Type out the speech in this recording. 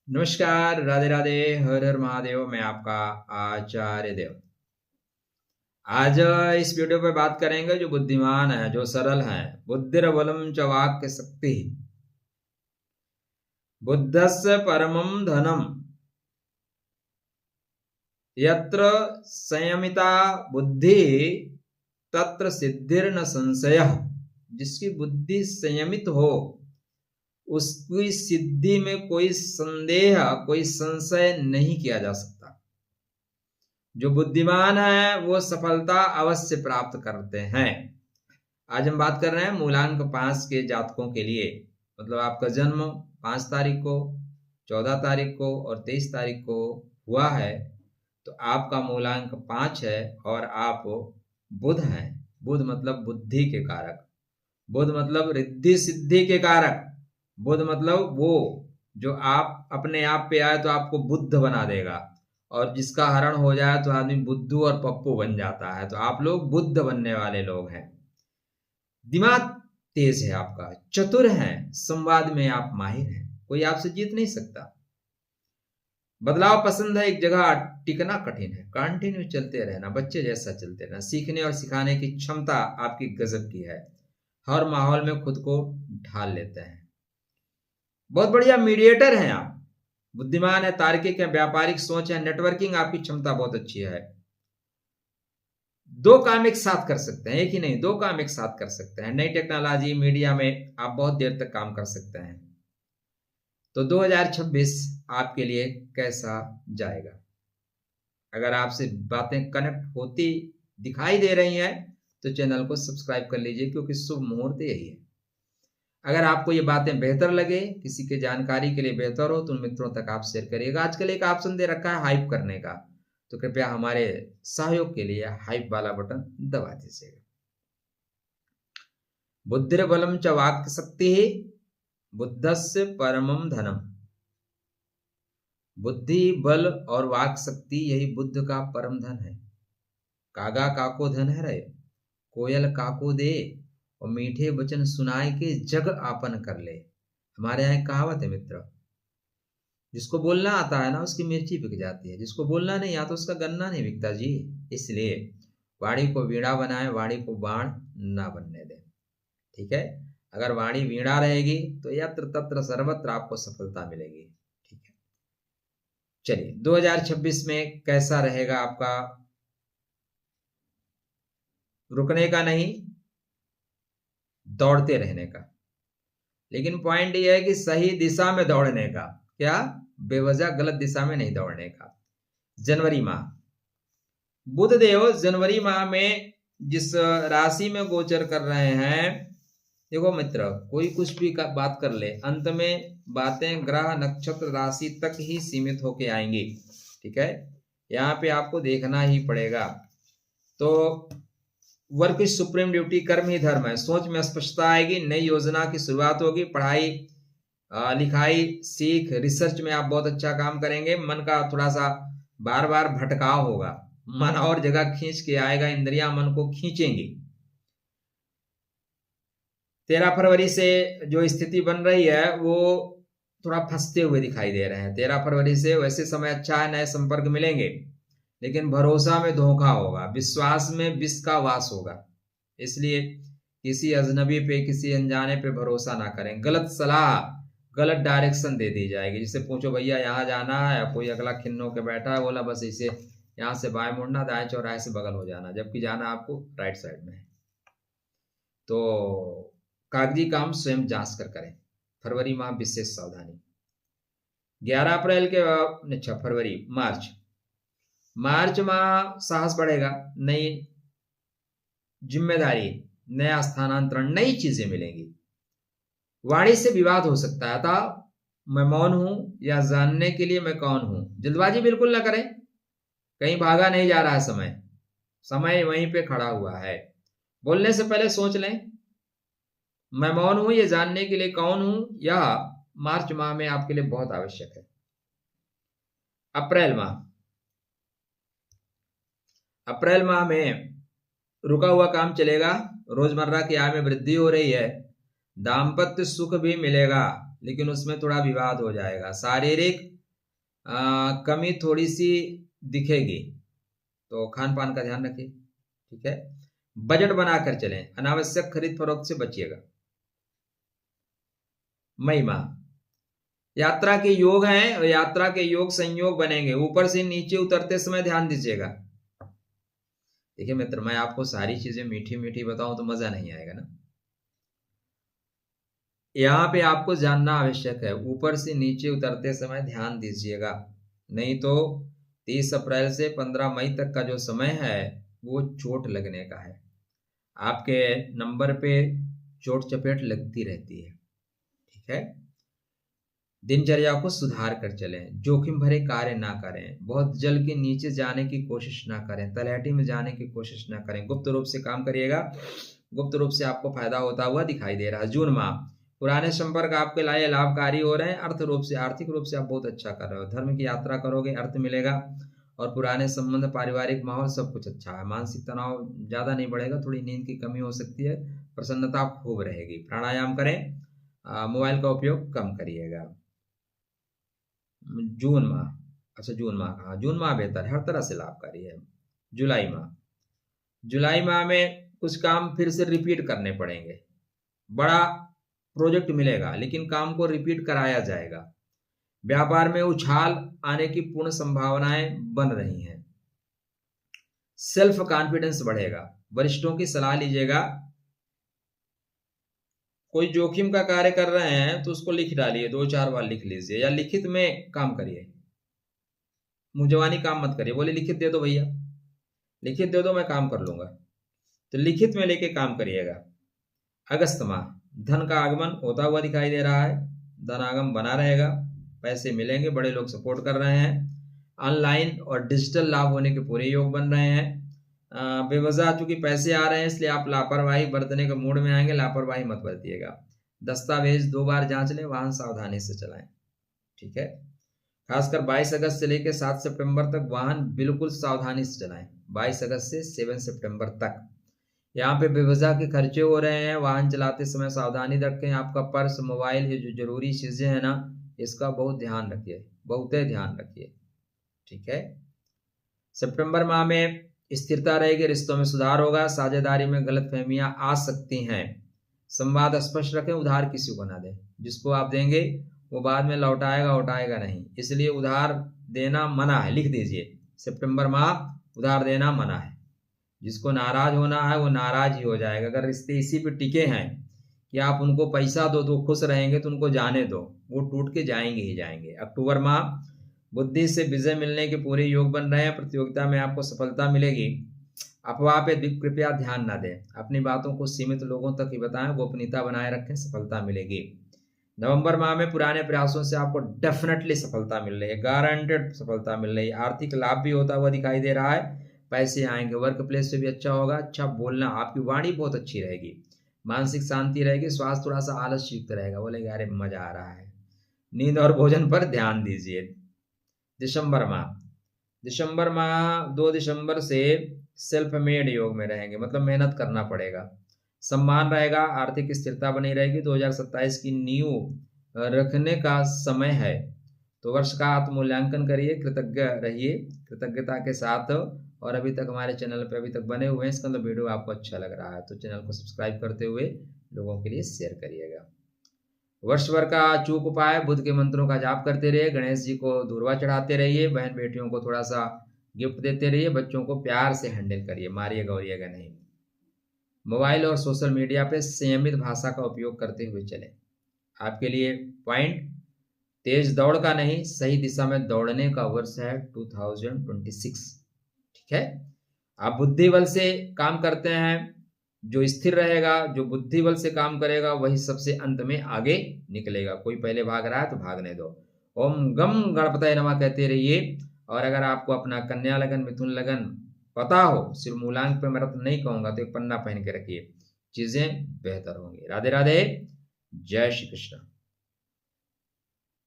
नमस्कार, राधे राधे, हर हर महादेव। मैं आपका आचार्य देव। आज इस वीडियो पे बात करेंगे जो बुद्धिमान है, जो सरल है। बुद्धिर्बलम च वाक्य शक्ति, बुद्धस्य परमम धनम, यत्र संयमिता बुद्धि तत्र सिद्धिर्न संशयः। जिसकी बुद्धि संयमित हो उसकी सिद्धि में कोई संदेह, कोई संशय नहीं किया जा सकता। जो बुद्धिमान है वो सफलता अवश्य प्राप्त करते हैं। आज हम बात कर रहे हैं मूलांक 5 के जातकों के लिए। मतलब आपका जन्म 5 तारीख को, 14 तारीख को और 23 तारीख को हुआ है तो आपका मूलांक 5 है और आप बुध हैं। बुध मतलब बुद्धि के कारक, बुध मतलब रिद्धि सिद्धि के कारक, बुध मतलब वो जो आप अपने आप पे आए तो आपको बुद्ध बना देगा, और जिसका हरण हो जाए तो आदमी बुद्धू और पप्पू बन जाता है। तो आप लोग बुद्ध बनने वाले लोग हैं। दिमाग तेज है आपका, चतुर हैं, संवाद में आप माहिर हैं, कोई आपसे जीत नहीं सकता। बदलाव पसंद है, एक जगह टिकना कठिन है। कंटिन्यू चलते रहना, बच्चे जैसा चलते रहना। सीखने और सिखाने की क्षमता आपकी गजब की है। हर माहौल में खुद को ढाल लेते हैं। बहुत बढ़िया मीडिएटर हैं आप। बुद्धिमान है, तार्किक है, व्यापारिक सोच है, नेटवर्किंग आपकी क्षमता बहुत अच्छी है। 2 काम एक साथ कर सकते हैं, एक ही नहीं 2 काम एक साथ कर सकते हैं। नई टेक्नोलॉजी मीडिया में आप बहुत देर तक काम कर सकते हैं। तो 2026 आपके लिए कैसा जाएगा? अगर आपसे बातें कनेक्ट होती दिखाई दे रही हैं तो चैनल को सब्सक्राइब कर लीजिए, क्योंकि शुभ मुहूर्त यही है। अगर आपको ये बातें बेहतर लगे, किसी के जानकारी के लिए बेहतर हो, तो उन मित्रों तक आप शेयर करिएगा। आजकल एक ऑप्शन दे रखा है हाइप करने का, तो कृपया हमारे सहयोग के लिए हाइप वाला बटन दबा दीजिएगा। बुद्धिर्बलम च वाक् शक्ति, बुद्धस्य परमम धनम। बुद्धि, बल और वाक शक्ति यही बुद्ध का परम धन है। कागा काको धन है रे, कोयल काको दे, और मीठे वचन सुनाए के जग आपन कर ले। हमारे यहाँ एक कहावत है मित्र, जिसको बोलना आता है ना उसकी मिर्ची बिक जाती है, जिसको बोलना नहीं आता उसका गन्ना नहीं बिकता जी। इसलिए वाणी को वीणा बनाए, वाणी को बाण ना बनने दें। ठीक है, अगर वाणी वीणा रहेगी तो यत्र तत्र सर्वत्र आपको सफलता मिलेगी। ठीक है, चलिए 2026 में कैसा रहेगा आपका? रुकने का नहीं, दौड़ते रहने का। लेकिन पॉइंट ये है कि सही दिशा में दौड़ने का, क्या बेवजह गलत दिशा में नहीं दौड़ने का। जनवरी माह, बुध देव जनवरी माह में जिस राशि में गोचर कर रहे हैं, देखो मित्र, कोई कुछ भी बात कर ले, अंत में बातें ग्रह नक्षत्र राशि तक ही सीमित होके आएंगी। ठीक है, यहाँ पे आपको देखना ही पड़ेगा। तो वर्क इज सुप्रीम ड्यूटी, कर्म ही धर्म है। सोच में स्पष्टता आएगी, नई योजना की शुरुआत होगी। पढ़ाई लिखाई सीख रिसर्च में आप बहुत अच्छा काम करेंगे। मन का थोड़ा सा बार बार भटकाव होगा, मन और जगह खींच के आएगा, इंद्रियां मन को खींचेंगी। 13 फरवरी से जो स्थिति बन रही है वो थोड़ा फंसते हुए दिखाई दे रहे हैं। 13 फरवरी से वैसे समय अच्छा है, नए संपर्क मिलेंगे, लेकिन भरोसा में धोखा होगा, विश्वास में विष का वास होगा। इसलिए किसी अजनबी पे, किसी अनजाने पे भरोसा ना करें। गलत सलाह, गलत डायरेक्शन दे दी जाएगी। जिससे पूछो भैया यहाँ जाना है, कोई अगला खिन्नो के बैठा है, बोला बस इसे यहाँ से बाएं मुड़ना, दाएं चौराहे से बगल हो जाना, जबकि जाना आपको राइट साइड में है। तो कागजी काम स्वयं जांच कर करें। फरवरी माह विशेष सावधानी। 11 अप्रैल के अच्छा फरवरी, मार्च माह साहस बढ़ेगा, नई जिम्मेदारी, नया स्थानांतरण, नई चीजें मिलेंगी। वाणी से विवाद हो सकता है, अतः मैं मौन हूं या जानने के लिए मैं कौन हूं। जल्दबाजी बिल्कुल ना करें, कहीं भागा नहीं जा रहा है समय, समय वहीं पे खड़ा हुआ है। बोलने से पहले सोच लें, मैं मौन हूं ये जानने के लिए कौन हूं, यह मार्च माह में आपके लिए बहुत आवश्यक है। अप्रैल माह में रुका हुआ काम चलेगा, रोजमर्रा की आय में वृद्धि हो रही है, दाम्पत्य सुख भी मिलेगा, लेकिन उसमें थोड़ा विवाद हो जाएगा। शारीरिक कमी थोड़ी सी दिखेगी, तो खान पान का ध्यान रखिए। ठीक है, बजट बनाकर चलें, अनावश्यक खरीद फरोख्त से बचिएगा। मई माह यात्रा के योग हैं और यात्रा के योग संयोग बनेंगे, ऊपर से नीचे उतरते समय ध्यान दीजिएगा। देखिए मित्र, मैं आपको सारी चीजें मीठी मीठी बताऊं तो मजा नहीं आएगा ना। यहाँ पे आपको जानना आवश्यक है, ऊपर से नीचे उतरते समय ध्यान दीजिएगा, नहीं तो 30 अप्रैल से 15 मई तक का जो समय है वो चोट लगने का है। आपके नंबर पे चोट चपेट लगती रहती है। ठीक है, दिनचर्या को सुधार कर चलें, जोखिम भरे कार्य ना करें, बहुत जल के नीचे जाने की कोशिश ना करें, तलहटी में जाने की कोशिश ना करें, गुप्त रूप से काम करिएगा, गुप्त रूप से आपको फायदा होता हुआ दिखाई दे रहा है। जून माह पुराने संपर्क आपके लिए लाभकारी हो रहे हैं, अर्थ रूप से आर्थिक रूप से आप बहुत अच्छा कर रहे हो, धर्म की यात्रा करोगे, अर्थ मिलेगा, और पुराने संबंध, पारिवारिक माहौल सब कुछ अच्छा है। मानसिक तनाव ज्यादा नहीं बढ़ेगा, थोड़ी नींद की कमी हो सकती है, प्रसन्नता खूब रहेगी। प्राणायाम करें, मोबाइल का उपयोग कम करिएगा। जून माह, अच्छा जून माह कहा, जून माह बेहतर है, हर तरह से लाभकारी है। जुलाई माह, जुलाई माह में कुछ काम फिर से रिपीट करने पड़ेंगे, बड़ा प्रोजेक्ट मिलेगा लेकिन काम को रिपीट कराया जाएगा। व्यापार में उछाल आने की पूर्ण संभावनाएं बन रही हैं। सेल्फ कॉन्फिडेंस बढ़ेगा, वरिष्ठों की सलाह लीजिएगा। कोई जोखिम का कार्य कर रहे हैं तो उसको लिख डालिए, 2-4 बार लिख लीजिए, या लिखित में काम करिए, मुंजवानी काम मत करिए। बोले लिखित दे दो भैया, लिखित दे दो मैं काम कर लूंगा, तो लिखित में लेके काम करिएगा। अगस्त माह, धन का आगमन होता हुआ दिखाई दे रहा है, धन आगमन बना रहेगा, पैसे मिलेंगे, बड़े लोग सपोर्ट कर रहे हैं, ऑनलाइन और डिजिटल लाभ होने के पूरे योग बन रहे हैं। बेवजह चूंकि पैसे आ रहे हैं इसलिए आप लापरवाही बरतने के मूड में आएंगे, लापरवाही मत बरतिएगा। दस्तावेज 2 बार जांच लें, वाहन सावधानी से चलाएं। ठीक है, खासकर 22 अगस्त से लेकर 7 सितंबर तक वाहन बिल्कुल सावधानी से चलाएं, 22 अगस्त से 7 सितंबर तक। यहाँ पे बेवजह के खर्चे हो रहे हैं, वाहन चलाते समय सावधानी रखें। आपका पर्स, मोबाइल, ये जो जरूरी चीजें हैं ना, इसका बहुत ध्यान रखिए, बहुत ध्यान रखिए। ठीक है, सितंबर माह में स्थिरता रहेगी, रिश्तों में सुधार होगा, साझेदारी में गलतफहमियां आ सकती हैं। संवाद स्पष्ट रखें, उधार किसी को ना दें, जिसको आप देंगे वो बाद में लौटाएगा उठाएगा नहीं, इसलिए उधार देना मना है, लिख दीजिए, सितंबर माह उधार देना मना है। जिसको नाराज होना है वो नाराज ही हो जाएगा। अगर रिश्ते इसी पे टिके हैं कि आप उनको पैसा दो तो खुश रहेंगे, तो उनको जाने दो, वो टूट के जाएंगे ही जाएंगे। अक्टूबर माह, बुद्धि से विजय मिलने के पूरे योग बन रहे हैं, प्रतियोगिता में आपको सफलता मिलेगी। अफवाह पे कृपया ध्यान ना दें, अपनी बातों को सीमित लोगों तक ही बताएं, गोपनीयता बनाए रखें, सफलता मिलेगी। नवंबर माह में पुराने प्रयासों से आपको डेफिनेटली सफलता मिल रही है, गारंटेड सफलता मिल रही है, आर्थिक लाभ भी होता हुआ दिखाई दे रहा है, पैसे आएंगे, वर्क प्लेस से भी अच्छा होगा, अच्छा बोलना, आपकी वाणी बहुत अच्छी रहेगी, मानसिक शांति रहेगी, स्वास्थ्य थोड़ा सा आलस युक्त रहेगा, बोलेगा अरे मजा आ रहा है। नींद और भोजन पर ध्यान दीजिए। दिसंबर माह, दिसंबर माह 2 दिसंबर से सेल्फ मेड योग में रहेंगे, मतलब मेहनत करना पड़ेगा, सम्मान रहेगा, आर्थिक स्थिरता बनी रहेगी। 2027 की नींव रखने का समय है, तो वर्ष का आत्ममूल्यांकन करिए, कृतज्ञ रहिए, कृतज्ञता के साथ। और अभी तक हमारे चैनल पे अभी तक बने हुए हैं, इसका मतलब वीडियो आपको अच्छा लग रहा है तो चैनल को सब्सक्राइब करते हुए लोगों के लिए शेयर करिएगा। वर्ष भर का अचूक उपाय, बुद्ध के मंत्रों का जाप करते रहिए, गणेश जी को दूर्वा चढ़ाते रहिए, बहन बेटियों को थोड़ा सा गिफ्ट देते रहिए, बच्चों को प्यार से हैंडल करिए, मारिए गौरिएगा नहीं। मोबाइल और सोशल मीडिया पे संयमित भाषा का उपयोग करते हुए चलें। आपके लिए पॉइंट, तेज दौड़ का नहीं, सही दिशा में दौड़ने का वर्ष है 2026। ठीक है, आप बुद्धि बल से काम करते हैं, जो स्थिर रहेगा, जो बुद्धि बल से काम करेगा वही सबसे अंत में आगे निकलेगा। कोई पहले भाग रहा है तो भागने दो। ओम गम गणपतये नमः कहते रहिए। और अगर आपको अपना कन्या लगन, मिथुन लगन पता हो, सिर्फ मूलांक पे मैं रत्न नहीं कहूंगा, तो एक पन्ना पहन के रखिए, चीजें बेहतर होंगी। राधे राधे, जय श्री कृष्ण।